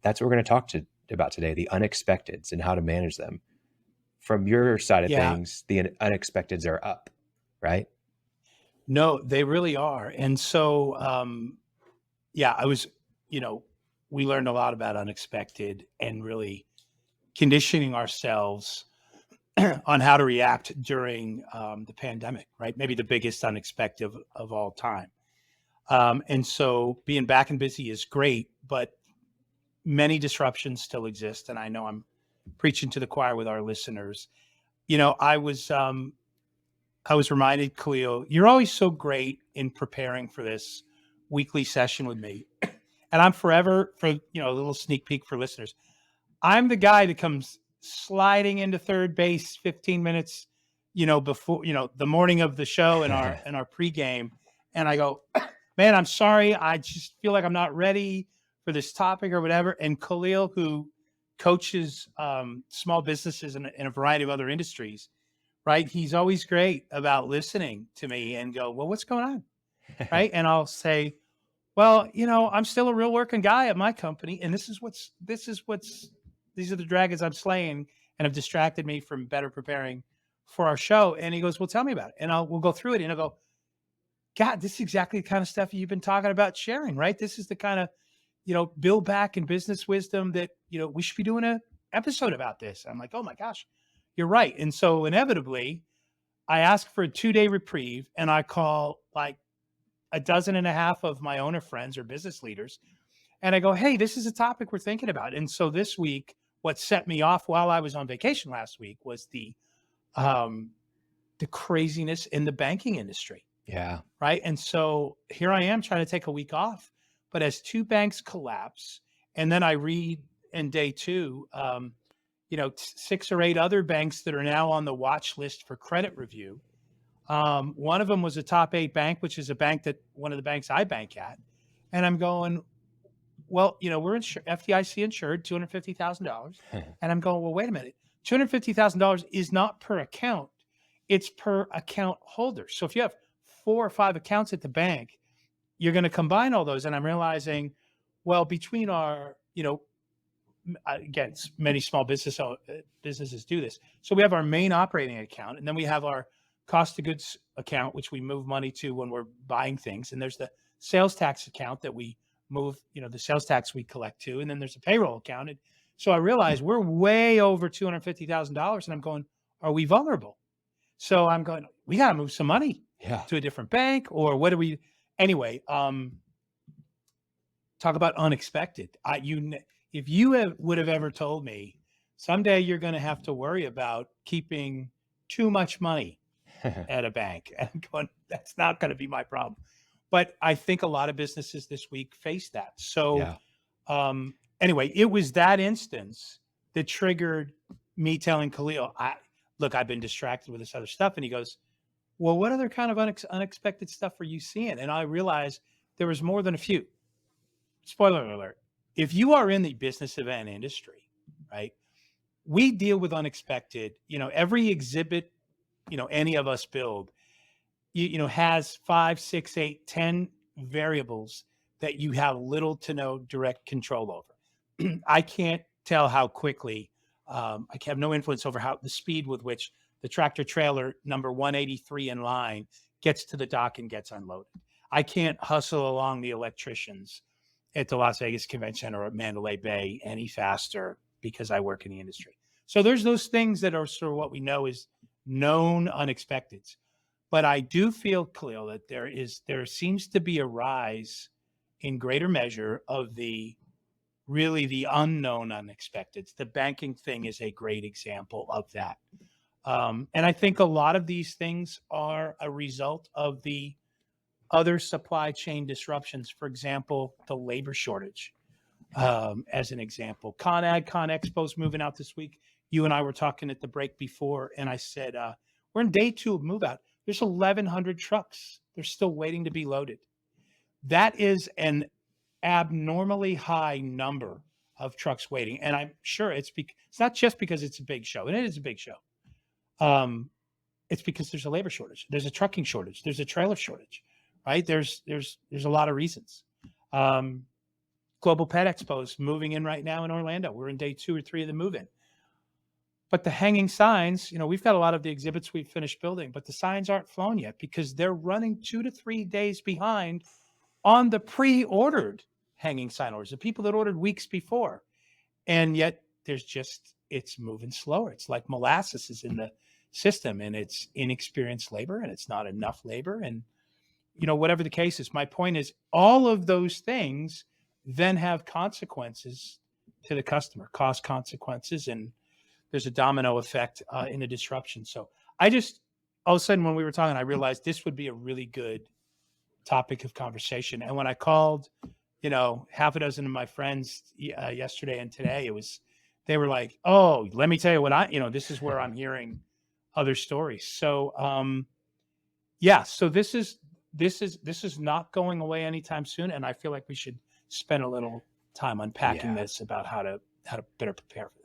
that's what we're going to talk about today, the unexpecteds and how to manage them. From your side of Yeah, things, the unexpecteds are up, right? no, they really are. And so, yeah, you know, we learned a lot about unexpected and really conditioning ourselves on how to react during the pandemic, right? Maybe the biggest unexpected of all time. And so being back and busy is great, but many disruptions still exist. And I know I'm preaching to the choir with our listeners. You know, I was reminded, Khalil, you're always so great in preparing for this weekly session with me. And I'm forever, for a little sneak peek for listeners, I'm the guy that comes sliding into third base 15 minutes, before, the morning of the show in our pregame. And I go, man, I'm sorry. I just feel like I'm not ready for this topic or whatever. And Khalil, who coaches small businesses in a variety of other industries, right? He's always great about listening to me and go, well, what's going on? Right. And I'll say, well, I'm still a real working guy at my company. And these are the dragons I'm slaying and have distracted me from better preparing for our show. And he goes, well, tell me about it. And we'll go through it. And I'll go, God, this is exactly the kind of stuff you've been talking about sharing, right? This is the kind of, build back and business wisdom that, we should be doing a episode about this. I'm like, oh my gosh, you're right. And so inevitably I ask for a 2-day reprieve and I call like a dozen and a half of my owner friends or business leaders. And I go, hey, this is a topic we're thinking about. And so this week, what set me off while I was on vacation last week was um, the craziness in the banking industry. Yeah. Right. And so here I am trying to take a week off. But as two banks collapse, and then I read in day two, 6 or 8 other banks that are now on the watch list for credit review. One of them was a top 8 bank, which is a bank that one of the banks I bank at. And I'm going, well, we're FDIC insured, $250,000. And I'm going, well, wait a minute. $250,000 is not per account. It's per account holder. So if you have 4 or 5 accounts at the bank, you're going to combine all those. And I'm realizing, well, between our, again, many small businesses do this. So we have our main operating account, and then we have our cost of goods account, which we move money to when we're buying things. And there's the sales tax account that we move, the sales tax we collect to. And then there's a payroll account. And so I realized we're way over $250,000. And I'm going, are we vulnerable? So I'm going, we got to move some money Yeah. to a different bank, or what do we, anyway, talk about unexpected. If you would have ever told me someday you're going to have to worry about keeping too much money at a bank, and I'm going, that's not going to be my problem. But I think a lot of businesses this week face that. So Yeah. anyway, it was that instance that triggered me telling Khalil, I've been distracted with this other stuff. And he goes, well, what other kind of unexpected stuff are you seeing? And I realized there was more than a few. Spoiler alert. If you are in the business event industry, right, we deal with unexpected, every exhibit, any of us build, has 5, 6, 8, 10 variables that you have little to no direct control over. I can't tell how quickly, I have no influence over how the speed with which the tractor trailer number 183 in line gets to the dock and gets unloaded. I can't hustle along the electricians at the Las Vegas Convention Center or at Mandalay Bay any faster because I work in the industry. So there's those things that are sort of what we know is known unexpecteds. But I do feel, Khalil, that there seems to be a rise in greater measure of the unknown unexpecteds. The banking thing is a great example of that. And I think a lot of these things are a result of the other supply chain disruptions. For example, the labor shortage, as an example. ConExpo's moving out this week. You and I were talking at the break before, and I said, we're in day 2 of move out. There's 1,100 trucks. They're still waiting to be loaded. That is an abnormally high number of trucks waiting. And I'm sure it's not just because it's a big show, and it is a big show. It's because there's a labor shortage. There's a trucking shortage. There's a trailer shortage, right? There's a lot of reasons. Global Pet Expo is moving in right now in Orlando. We're in day 2 or 3 of the move-in. But the hanging signs, we've got a lot of the exhibits we've finished building, but the signs aren't flown yet because they're running 2 to 3 days behind on the pre-ordered hanging sign orders, the people that ordered weeks before. And yet it's moving slower. It's like molasses is in the system, and it's inexperienced labor, and it's not enough labor. And, whatever the case is, my point is all of those things then have consequences to the customer, cost consequences, and there's a domino effect in a disruption. So all of a sudden when we were talking, I realized this would be a really good topic of conversation. And when I called, half a dozen of my friends yesterday and today, they were like, oh, let me tell you what this is where I'm hearing other stories. So, so this is not going away anytime soon. And I feel like we should spend a little time unpacking this about how to better prepare for this.